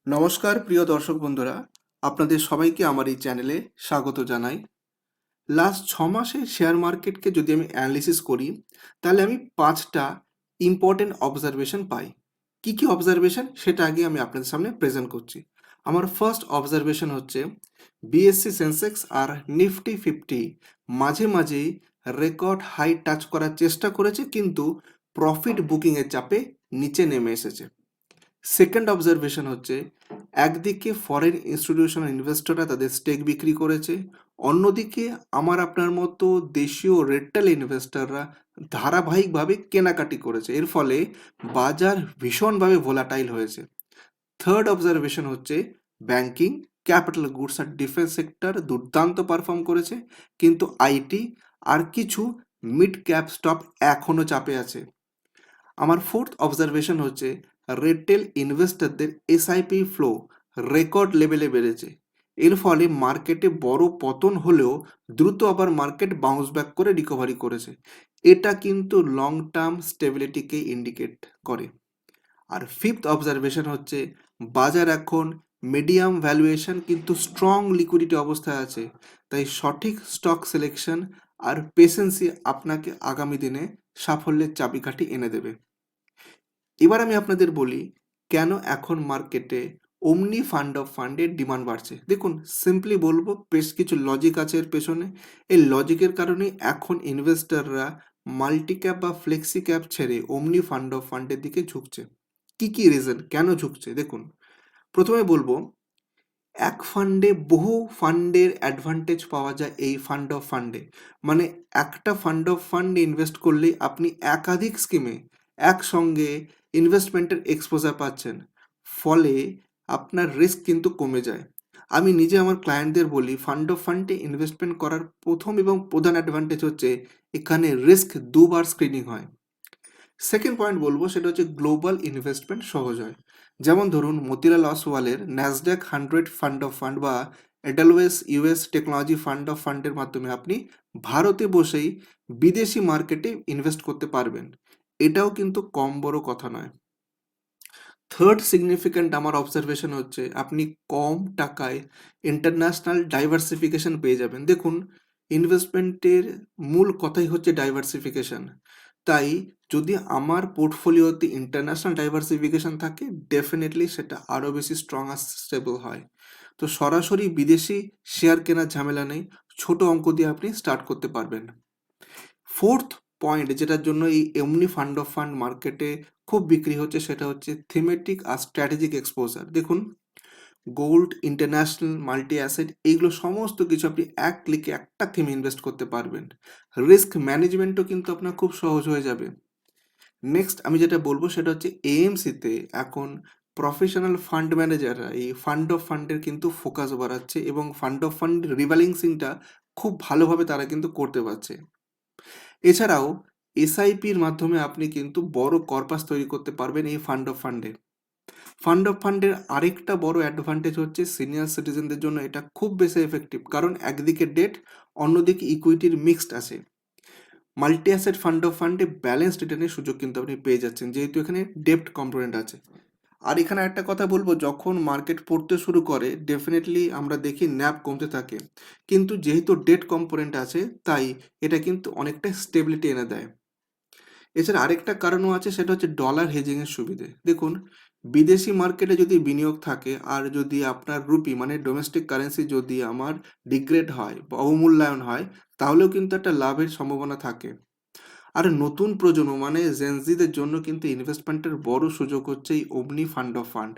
নমস্কার প্রিয় দর্শক বন্ধুরা, আপনাদের সবাইকে আমার এই চ্যানেলে স্বাগত জানাই। লাস্ট 6 মাসে শেয়ার মার্কেটকে যদি আমি অ্যানালিসিস করি, তাহলে আমি 5টা ইম্পর্টেন্ট অবজারভেশন পাই। কি কি অবজারভেশন সেটা আগে আমি আপনাদের সামনে প্রেজেন্ট করছি। আমার ফার্স্ট অবজারভেশন হচ্ছে বিএসসি সেন্সেক্স আর নিফটি 50 মাঝে মাঝেই রেকর্ড হাই টাচ করার চেষ্টা করেছে, কিন্তু প্রফিট বুকিংয়ের চাপে নিচে নেমে এসেছে। সেকেন্ড অবজারভেশন হচ্ছে একদিকে ফরেন ইনস্টিটিউশনাল ইনভেস্টররা তাদের স্টেক বিক্রি করেছে, অন্যদিকে আমার আপনার মতো দেশীয় রিটেল ইনভেস্টররা ধারাবাহিকভাবে কেনাকাটি করেছে। এর ফলে বাজার ভীষণভাবে ভোলাটাইল হয়েছে। থার্ড অবজারভেশন হচ্ছে ব্যাংকিং, ক্যাপিটাল গুডস আর ডিফেন্স সেক্টর দুর্দান্ত পারফর্ম করেছে, কিন্তু আইটি আর কিছু মিড ক্যাপ স্টক এখনও চাপে আছে। আমার ফোর্থ অবজারভেশন হচ্ছে রিটেল ইনভেস্টরদের এসআইপি ফ্লো রেকর্ড লেভেলে বেড়েছে। এর ফলে মার্কেটে বড় পতন হলেও দ্রুত আবার মার্কেট বাউন্স ব্যাক করে রিকভারি করেছে। এটা কিন্তু লং টার্ম স্টেবিলিটিকে ইন্ডিকেট করে। আর ফিফথ অবজারভেশন হচ্ছে বাজার এখন মিডিয়াম ভ্যালুয়েশন কিন্তু স্ট্রং লিকুইডিটি অবস্থায় আছে, তাই সঠিক স্টক সিলেকশন আর পেশেন্সি আপনাকে আগামী দিনে সাফল্যের চাবিকাঠি এনে দেবে। এবার আমি আপনাদের বলি কেন এখন মার্কেটে অমনি ফান্ড অফ ফান্ডের ডিমান্ড বাড়ছে। দেখুন, সিম্পলি বলবো, বেশ কিছু লজিক আছে এর পেছনে। এই লজিকের কারণেই এখন ইনভেস্টররা মাল্টি ক্যাপ বা ফ্লেক্সি ক্যাপ ছেড়ে অমনি ফান্ড অফ ফান্ডের দিকে ঝুঁকছে। কি কি রিজন, কেন ঝুঁকছে? দেখুন, প্রথমে বলবো এক ফান্ডে বহু ফান্ডের অ্যাডভান্টেজ পাওয়া যায় এই ফান্ড অফ ফান্ডে। মানে একটা ফান্ড অফ ফান্ডে ইনভেস্ট করলেই আপনি একাধিক স্কিমে একসঙ্গে ইনভেস্টমেন্টের এক্সপোজার পাচ্ছেন, ফলে আপনার রিস্ক কিন্তু কমে যায়। আমি নিজে আমার ক্লায়েন্টদের বলি, ফান্ড অফ ফান্ডে ইনভেস্টমেন্ট করার প্রথম এবং প্রধান অ্যাডভান্টেজ হচ্ছে এখানে রিস্ক দুবার স্ক্রিনিং হয়। সেকেন্ড পয়েন্ট বলবো, সেটা হচ্ছে গ্লোবাল ইনভেস্টমেন্ট সহজ হয়। যেমন ধরুন, মতিলাল অসওয়ালের ন্যাসড্যাক 100 ফান্ড অফ ফান্ড বা Edelweiss US technology fund of ফান্ডের মাধ্যমে আপনি ভারতে বসেই বিদেশি মার্কেটে ইনভেস্ট করতে পারবেন। এটাও কিন্তু কম বড় কথা নয়। থার্ড সিগনিফিক্যান্ট আমার অবজারভেশন হচ্ছে আপনি কম টাকায় ইন্টারন্যাশনাল ডাইভার্সিফিকেশন পেয়ে যাবেন। দেখুন, ইনভেস্টমেন্টের মূল কথাই হচ্ছে ডাইভার্সিফিকেশন। তাই যদি আমার পোর্টফোলিওতে ইন্টারন্যাশনাল ডাইভার্সিফিকেশন থাকে, ডেফিনেটলি সেটা আরও বেশি স্ট্রং আর স্টেবল হয়। তো সরাসরি বিদেশি শেয়ার কেনার ঝামেলা নেই, ছোট অঙ্ক দিয়ে আপনি স্টার্ট করতে পারবেন। ফোর্থ পয়েন্ট যেটার জন্য এই এমনি ফান্ড অফ ফান্ড মার্কেটে খুব বিক্রি হচ্ছে, সেটা হচ্ছে থিমেটিক আর স্ট্র্যাটেজিক এক্সপোজার। দেখুন, গোল্ড, ইন্টারন্যাশনাল, মাল্টি অ্যাসেট, এইগুলো সমস্ত কিছু আপনি এক ক্লিকে একটা থিমে ইনভেস্ট করতে পারবেন। রিস্ক ম্যানেজমেন্টও কিন্তু আপনার খুব সহজ হয়ে যাবে। নেক্সট আমি যেটা বলবো সেটা হচ্ছে এএমসিতে এখন প্রফেশনাল ফান্ড ম্যানেজাররা এই ফান্ড অফ ফান্ডের কিন্তু ফোকাস বাড়াচ্ছে এবং ফান্ড অফ ফান্ড রিব্যালেন্সিংটা খুব ভালোভাবে তারা কিন্তু করতে পারছে। এছাড়াও এসআইপির মাধ্যমে আপনি কিন্তু বড় কর্পাস তৈরি করতে পারবেন এই ফান্ড অফ ফান্ডে। ফান্ড অফ ফান্ডের আরেকটা বড় অ্যাডভান্টেজ হচ্ছে সিনিয়র সিটিজেনদের জন্য এটা খুব বেশি এফেক্টিভ, কারণ একদিকে ডেট, অন্যদিকে ইকুইটির মিক্সড আছে। মাল্টি অ্যাসেট ফান্ড অফ ফান্ডে ব্যালেন্স রিটার্নের সুযোগ কিন্তু আপনি পেয়ে যাচ্ছেন, যেহেতু এখানে ডেপ্ট কম্পোনেন্ট আছে। আর এখানে একটা কথা বলবো, যখন মার্কেট পড়তে শুরু করে ডেফিনেটলি আমরা দেখি ন্যাপ কমতে থাকে, কিন্তু যেহেতু ডেট কম্পোনেন্ট আছে তাই এটা কিন্তু অনেকটা স্টেবিলিটি এনে দেয়। এছাড়া আরেকটা কারণও আছে, সেটা হচ্ছে ডলার হেজিংয়ের সুবিধে। দেখুন, বিদেশি মার্কেটে যদি বিনিয়োগ থাকে আর যদি আপনার রুপি মানে ডোমেস্টিক কারেন্সি যদি আমার ডিগ্রেড হয় বা অবমূল্যায়ন হয়, তাহলেও কিন্তু একটা লাভের সম্ভাবনা থাকে। আর নতুন প্রজন্ম মানে জেনজিদের জন্য কিন্তু ইনভেস্টমেন্টের বড় সুযোগ হচ্ছে এই অমনি ফান্ড অফ ফান্ড।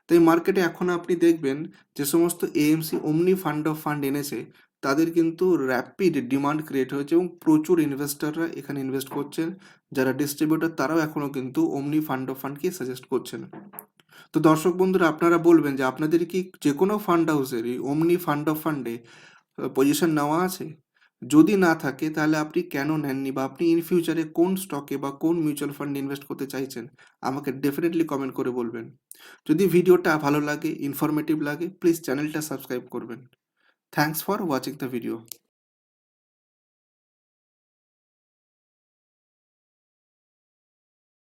তাই মার্কেটে এখন আপনি দেখবেন যে সমস্ত এএমসি অমনি ফান্ড অফ ফান্ড এনেছে, তাদের কিন্তু র্যাপিড ডিমান্ড ক্রিয়েট হয়েছে এবং প্রচুর ইনভেস্টররা এখানে ইনভেস্ট করছেন। যারা ডিস্ট্রিবিউটর তারাও এখনও কিন্তু অমনি ফান্ড অফ ফান্ডকে সাজেস্ট করছেন। তো দর্শক বন্ধুরা, আপনারা বলবেন যে আপনাদের কি যে কোনো ফান্ড হাউসের এই অমনি ফান্ড অফ ফান্ডে পজিশন নেওয়া আছে? যদি না থাকে তাহলে আপনি কেন নেননি, বা আপনি ইন ফিউচারে কোন স্টকে বা কোন মিউচুয়াল ফান্ডে ইনভেস্ট করতে চাইছেন, আমাকে ডেফিনেটলি কমেন্ট করে বলবেন। যদি ভিডিওটা ভালো লাগে, ইনফরমেটিভ লাগে, প্লিজ চ্যানেলটা সাবস্ক্রাইব করবেন। Thanks for watching the video.